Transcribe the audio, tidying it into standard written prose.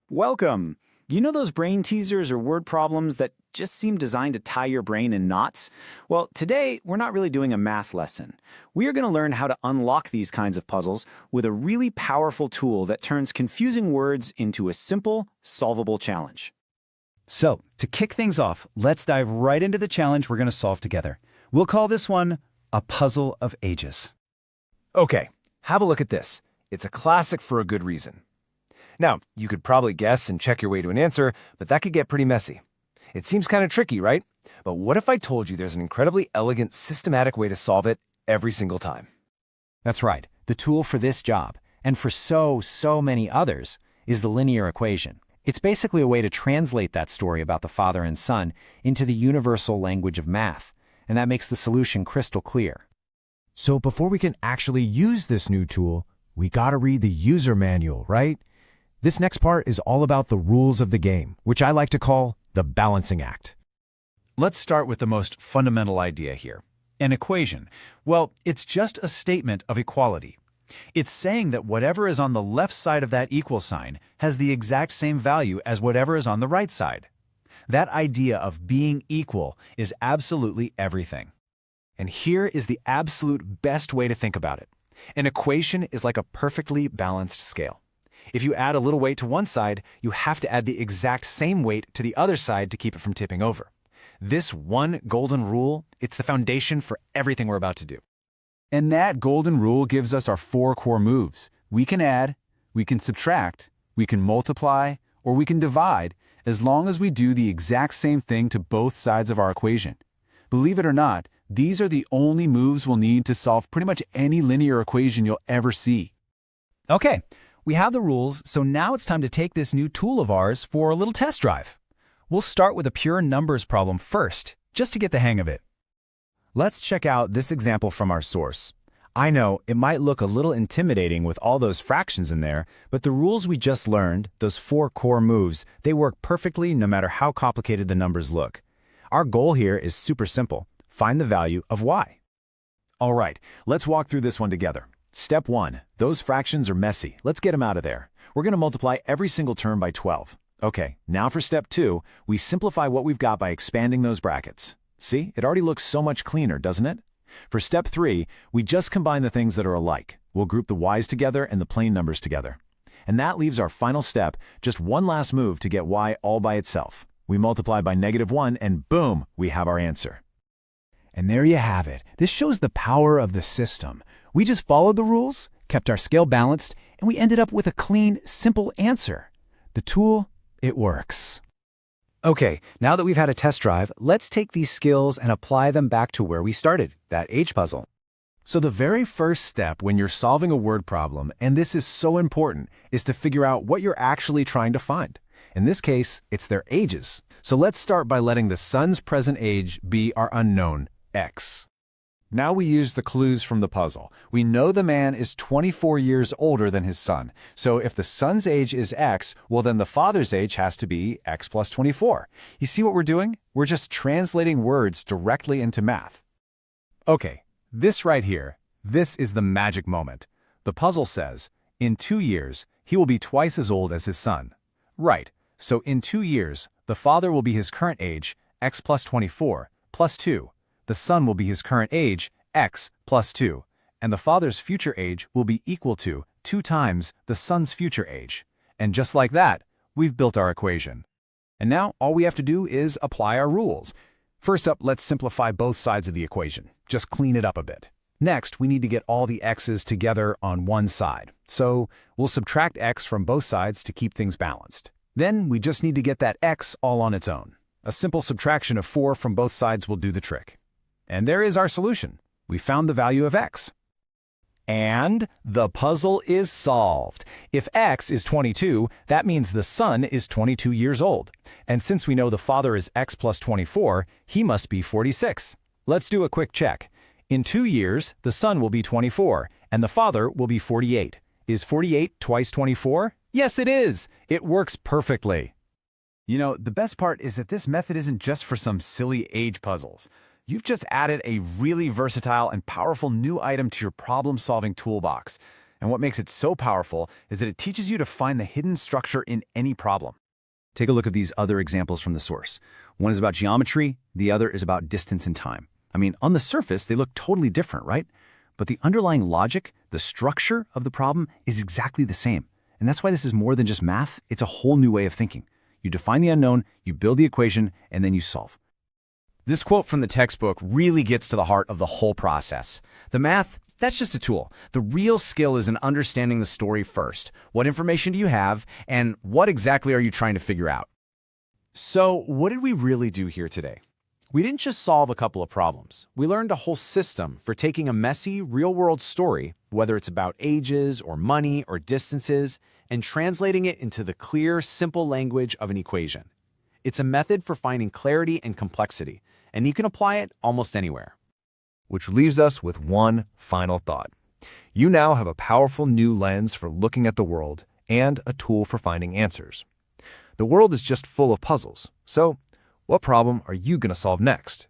Welcome! You know those brain teasers or word problems that just seem designed to tie your brain in knots? Well, today we're not really doing a math lesson. We are going to learn how to unlock these kinds of puzzles with a really powerful tool that turns confusing words into a simple, solvable challenge. So, to kick things off, let's dive right into the challenge we're going to solve together. We'll call this one a puzzle of ages. Okay, have a look at this. It's a classic for a good reason. Now, you could probably guess and check your way to an answer, but that could get pretty messy. It seems kind of tricky, right? But what if I told you there's an incredibly elegant, systematic way to solve it every single time? That's right. The tool for this job, and for so many others, is the linear equation. It's basically a way to translate that story about the father and son into the universal language of math, and that makes the solution crystal clear. So before we can actually use this new tool, we gotta read the user manual, right? This next part is all about the rules of the game, which I like to call the balancing act. Let's start with the most fundamental idea here. An equation. Well, it's just a statement of equality. It's saying that whatever is on the left side of that equal sign has the exact same value as whatever is on the right side. That idea of being equal is absolutely everything. And here is the absolute best way to think about it. An equation is like a perfectly balanced scale. If you add a little weight to one side, you have to add the exact same weight to the other side to keep it from tipping over. This one golden rule, it's the foundation for everything we're about to do. And that golden rule gives us our 4 core moves. We can add, we can subtract, we can multiply, or we can divide, as long as we do the exact same thing to both sides of our equation. Believe it or not, these are the only moves we'll need to solve pretty much any linear equation you'll ever see. Okay, we have the rules, so now it's time to take this new tool of ours for a little test drive. We'll start with a pure numbers problem first, just to get the hang of it. Let's check out this example from our source. I know it might look a little intimidating with all those fractions in there, but the rules we just learned, those 4 core moves, they work perfectly no matter how complicated the numbers look. Our goal here is super simple. Find the value of y. All right, let's walk through this one together. Step 1. Those fractions are messy. Let's get them out of there. We're going to multiply every single term by 12. Okay, now for step 2, we simplify what we've got by expanding those brackets. See, it already looks so much cleaner, doesn't it? For step 3, we just combine the things that are alike. We'll group the y's together and the plain numbers together. And that leaves our final step, just one last move to get y all by itself. We multiply by -1 and boom, we have our answer. And there you have it. This shows the power of the system. We just followed the rules, kept our scale balanced, and we ended up with a clean, simple answer. The tool, it works. Okay, now that we've had a test drive, let's take these skills and apply them back to where we started, that age puzzle. So the very first step when you're solving a word problem, and this is so important, is to figure out what you're actually trying to find. In this case, it's their ages. So let's start by letting the son's present age be our unknown, x. Now we use the clues from the puzzle. We know the man is 24 years older than his son. So if the son's age is x, well then the father's age has to be x plus 24. You see what we're doing? We're just translating words directly into math. Okay, this right here, this is the magic moment. The puzzle says, in 2 years, he will be twice as old as his son. Right, so in 2 years, the father will be his current age, x plus 24, plus 2. The son will be his current age, x plus 2, and the father's future age will be equal to 2 times the son's future age. And just like that, we've built our equation. And now all we have to do is apply our rules. First up, let's simplify both sides of the equation. Just clean it up a bit. Next, we need to get all the x's together on one side. So we'll subtract x from both sides to keep things balanced. Then we just need to get that x all on its own. A simple subtraction of 4 from both sides will do the trick. And there is our solution. We found the value of x. And the puzzle is solved. If x is 22, that means the son is 22 years old. And since we know the father is x plus 24, he must be 46. Let's do a quick check. In 2 years, the son will be 24, and the father will be 48. Is 48 twice 24? Yes, it is. It works perfectly. You know, the best part is that this method isn't just for some silly age puzzles. You've just added a really versatile and powerful new item to your problem-solving toolbox. And what makes it so powerful is that it teaches you to find the hidden structure in any problem. Take a look at these other examples from the source. One is about geometry, the other is about distance and time. I mean, on the surface, they look totally different, right? But the underlying logic, the structure of the problem is exactly the same. And that's why this is more than just math, it's a whole new way of thinking. You define the unknown, you build the equation, and then you solve. This quote from the textbook really gets to the heart of the whole process. The math, that's just a tool. The real skill is in understanding the story first. What information do you have, and what exactly are you trying to figure out? So, what did we really do here today? We didn't just solve a couple of problems. We learned a whole system for taking a messy, real-world story, whether it's about ages or money or distances, and translating it into the clear, simple language of an equation. It's a method for finding clarity and complexity, and you can apply it almost anywhere. Which leaves us with one final thought. You now have a powerful new lens for looking at the world and a tool for finding answers. The world is just full of puzzles, so what problem are you going to solve next?